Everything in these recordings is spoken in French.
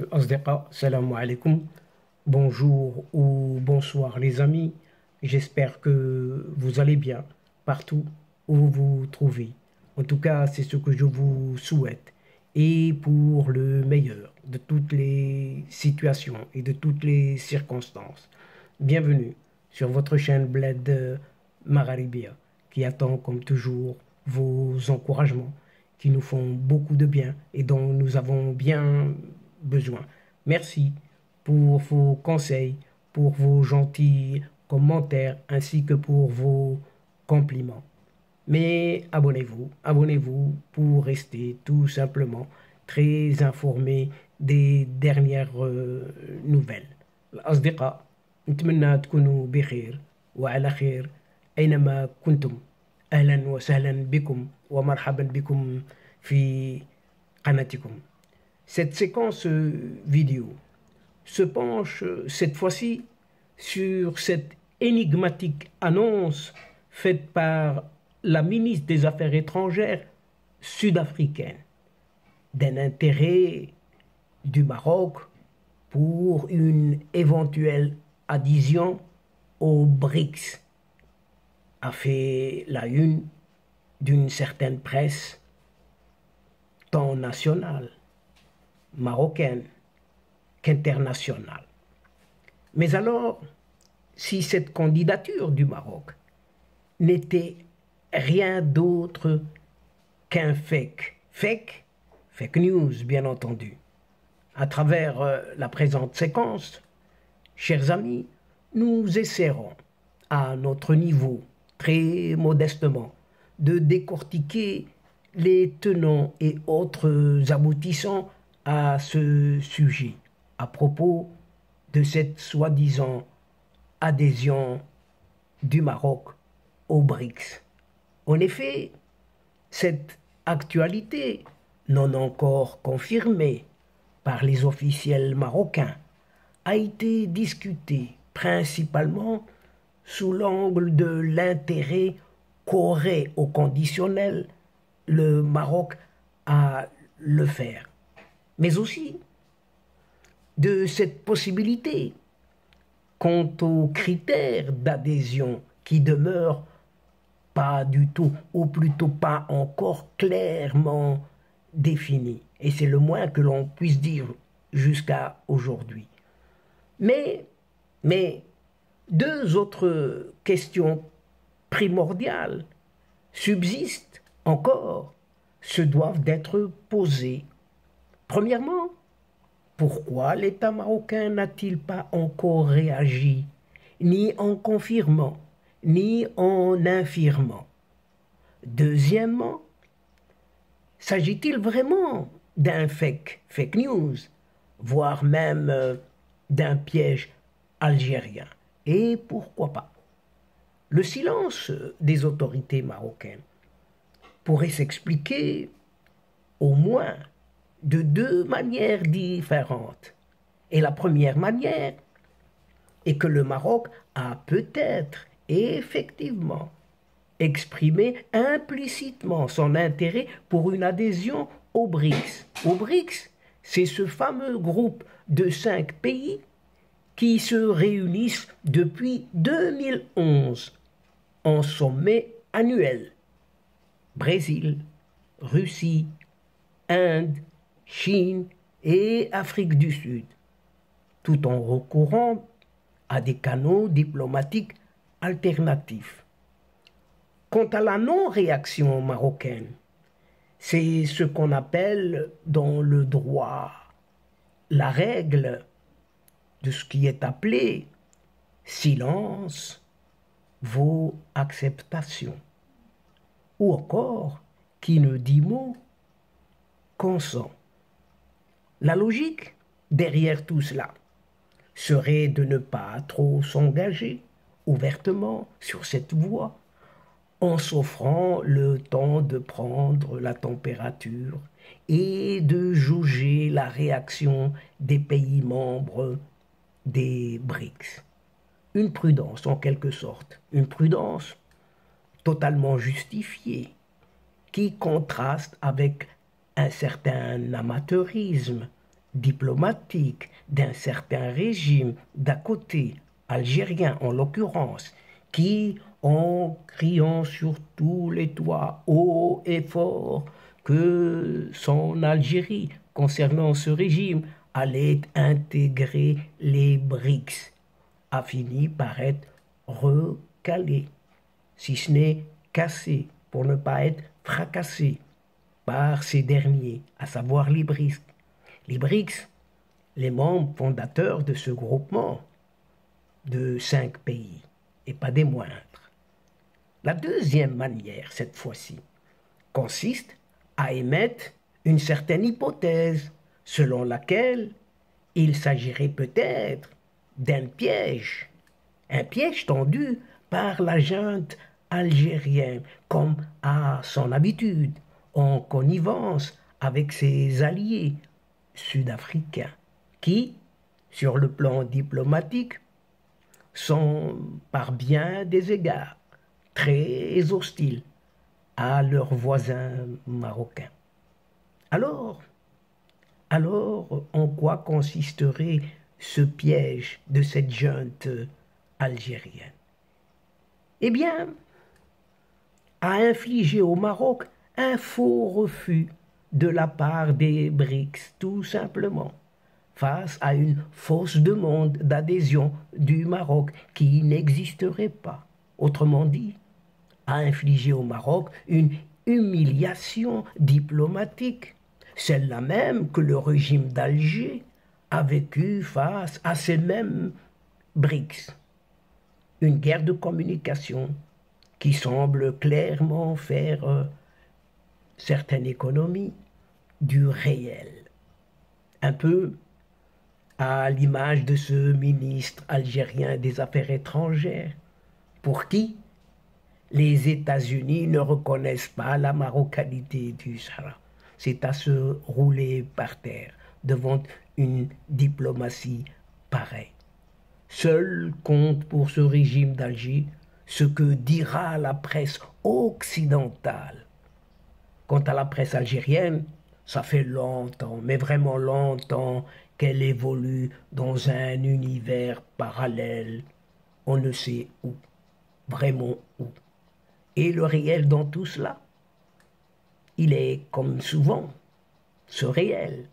الأصدقاء salam alaikum. Bonjour ou bonsoir les amis. J'espère que vous allez bien partout où vous vous trouvez. En tout cas, c'est ce que je vous souhaite. Et pour le meilleur de toutes les situations et de toutes les circonstances. Bienvenue sur votre chaîne Bled Magharibia qui attend comme toujours vos encouragements qui nous font beaucoup de bien et dont nous avons bien besoin. Merci pour vos conseils, pour vos gentils commentaires ainsi que pour vos compliments. Mais abonnez-vous pour rester tout simplement très informé des dernières nouvelles. الأصدقاء نتمنى تكونوا بخير وعلى خير أينما كنتم. أهلا وسهلا بكم ومرحبا بكم في قناتكم. Cette séquence vidéo se penche cette fois-ci sur cette énigmatique annonce faite par la ministre des Affaires étrangères sud-africaine d'un intérêt du Maroc pour une éventuelle adhésion aux BRICS a fait la une d'une certaine presse tant nationale, marocaine qu'internationale. Mais alors, si cette candidature du Maroc n'était rien d'autre qu'un fake news bien entendu, à travers la présente séquence, chers amis, nous essaierons à notre niveau, très modestement, de décortiquer les tenants et autres aboutissants à ce sujet, à propos de cette soi-disant adhésion du Maroc aux BRICS. En effet, cette actualité, non encore confirmée par les officiels marocains, a été discutée principalement sous l'angle de l'intérêt qu'aurait au conditionnel le Maroc à le faire, mais aussi de cette possibilité quant aux critères d'adhésion qui demeurent pas du tout, ou plutôt pas encore clairement définis. Et c'est le moins que l'on puisse dire jusqu'à aujourd'hui. Mais deux autres questions primordiales subsistent encore, se doivent d'être posées. Premièrement, pourquoi l'État marocain n'a-t-il pas encore réagi, ni en confirmant, ni en infirmant? Deuxièmement, s'agit-il vraiment d'un fake news, voire même d'un piège algérien? Et pourquoi pas? Le silence des autorités marocaines pourrait s'expliquer au moins de deux manières différentes. Et la première manière est que le Maroc a peut-être effectivement exprimé implicitement son intérêt pour une adhésion aux BRICS. Aux BRICS, c'est ce fameux groupe de 5 pays qui se réunissent depuis 2011 en sommet annuel. Brésil, Russie, Inde, Chine et Afrique du Sud, tout en recourant à des canaux diplomatiques alternatifs. Quant à la non-réaction marocaine, c'est ce qu'on appelle dans le droit la règle de ce qui est appelé silence vaut acceptation, ou encore qui ne dit mot consent. La logique derrière tout cela serait de ne pas trop s'engager ouvertement sur cette voie en s'offrant le temps de prendre la température et de jauger la réaction des pays membres des BRICS. Une prudence en quelque sorte, une prudence totalement justifiée qui contraste avec un certain amateurisme diplomatique d'un certain régime d'à côté, algérien en l'occurrence, qui, en criant sur tous les toits, haut et fort, que son Algérie, concernant ce régime, allait intégrer les BRICS, a fini par être recalé, si ce n'est cassé, pour ne pas être fracassé par ces derniers, à savoir les BRICS. Les BRICS, les membres fondateurs de ce groupement de 5 pays, et pas des moindres. La deuxième manière, cette fois-ci, consiste à émettre une certaine hypothèse selon laquelle il s'agirait peut-être d'un piège, un piège tendu par la junte algérienne, comme à son habitude, en connivence avec ses alliés sud-africains, qui, sur le plan diplomatique, sont par bien des égards très hostiles à leurs voisins marocains. Alors, en quoi consisterait ce piège de cette junte algérienne? Eh bien, à infliger au Maroc un faux refus de la part des BRICS, tout simplement, face à une fausse demande d'adhésion du Maroc qui n'existerait pas. Autrement dit, à infliger au Maroc une humiliation diplomatique, celle-là même que le régime d'Alger a vécue face à ces mêmes BRICS. Une guerre de communication qui semble clairement faire certaines économies du réel. Un peu à l'image de ce ministre algérien des Affaires étrangères, pour qui les États-Unis ne reconnaissent pas la marocanité du Sahara. C'est à se rouler par terre devant une diplomatie pareille. Seul compte pour ce régime d'Alger ce que dira la presse occidentale. Quant à la presse algérienne, ça fait longtemps, mais vraiment longtemps, qu'elle évolue dans un univers parallèle, on ne sait où, vraiment où. Et le réel dans tout cela, il est, comme souvent, ce réel,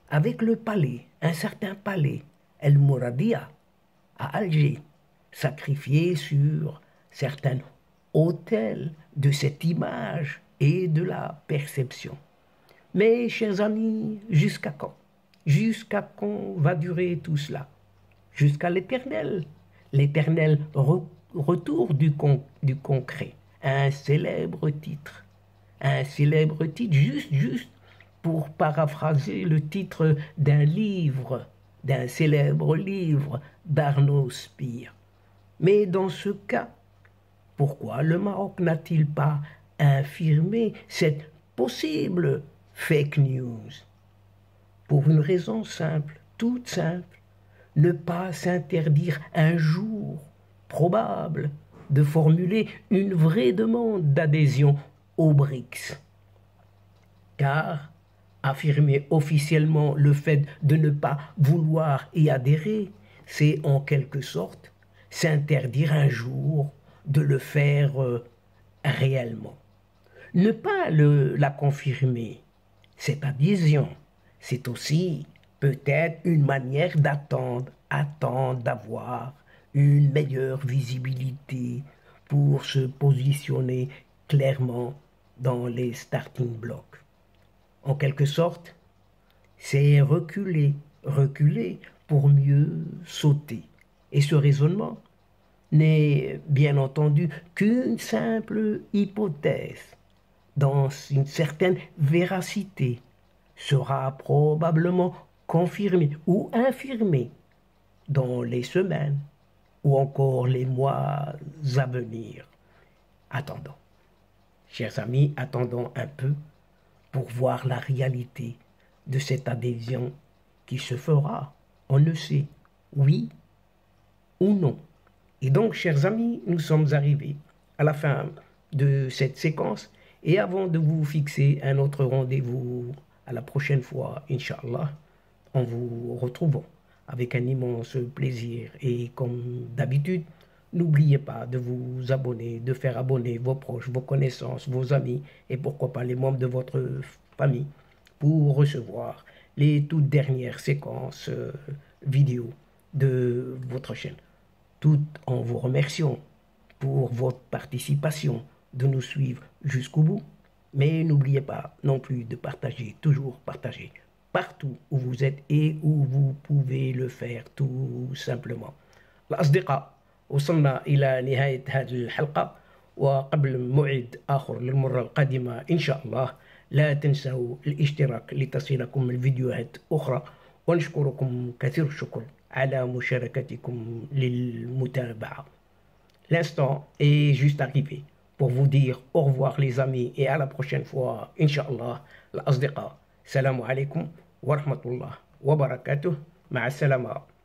avec le palais, un certain palais, El Mouradia, à Alger, sacrifié sur certains autels de cette image et de la perception. Mais, chers amis, jusqu'à quand? Jusqu'à quand va durer tout cela? Jusqu'à l'éternel retour du concret, un célèbre titre, juste pour paraphraser le titre d'un célèbre livre d'Arnaud Spire. Mais dans ce cas, pourquoi le Maroc n'a-t-il pas infirmé cette possible fake news? Pour une raison simple, toute simple, ne pas s'interdire un jour probable de formuler une vraie demande d'adhésion aux BRICS. Car affirmer officiellement le fait de ne pas vouloir y adhérer, c'est en quelque sorte s'interdire un jour de le faire réellement. Ne pas la confirmer, cette adhésion, c'est aussi peut-être une manière d'attendre d'avoir une meilleure visibilité pour se positionner clairement dans les starting blocks. En quelque sorte, c'est reculer pour mieux sauter. Et ce raisonnement n'est bien entendu qu'une simple hypothèse, dans une certaine véracité, sera probablement confirmée ou infirmée dans les semaines ou encore les mois à venir. Attendons, chers amis, attendons un peu pour voir la réalité de cette adhésion qui se fera, on ne sait, oui ou non. Et donc, chers amis, nous sommes arrivés à la fin de cette séquence et avant de vous fixer un autre rendez-vous À la prochaine fois, Inch'Allah, en vous retrouvant avec un immense plaisir. Et comme d'habitude, n'oubliez pas de vous abonner, de faire abonner vos proches, vos connaissances, vos amis et pourquoi pas les membres de votre famille pour recevoir les toutes dernières séquences vidéo de votre chaîne. Tout en vous remerciant pour votre participation, de nous suivre jusqu'au bout. Mais n'oubliez pas non plus de partager, toujours partager, partout où vous êtes et où vous pouvez le faire tout simplement. الأصدقاء، وصلنا إلى نهاية هذه الحلقة، وقبل موعد آخر للمرة القادمة إن شاء الله لا تنسوا الاشتراك لتصلكم الفيديوهات أخرى، ونشكركم كثير الشكر على مشاركتكم للمتابعة. L'instant est juste arrivé pour vous dire au revoir les amis et à la prochaine fois Inch'Allah. الأصدقاء، السلام عليكم ورحمة الله وبركاته. مع السلامة.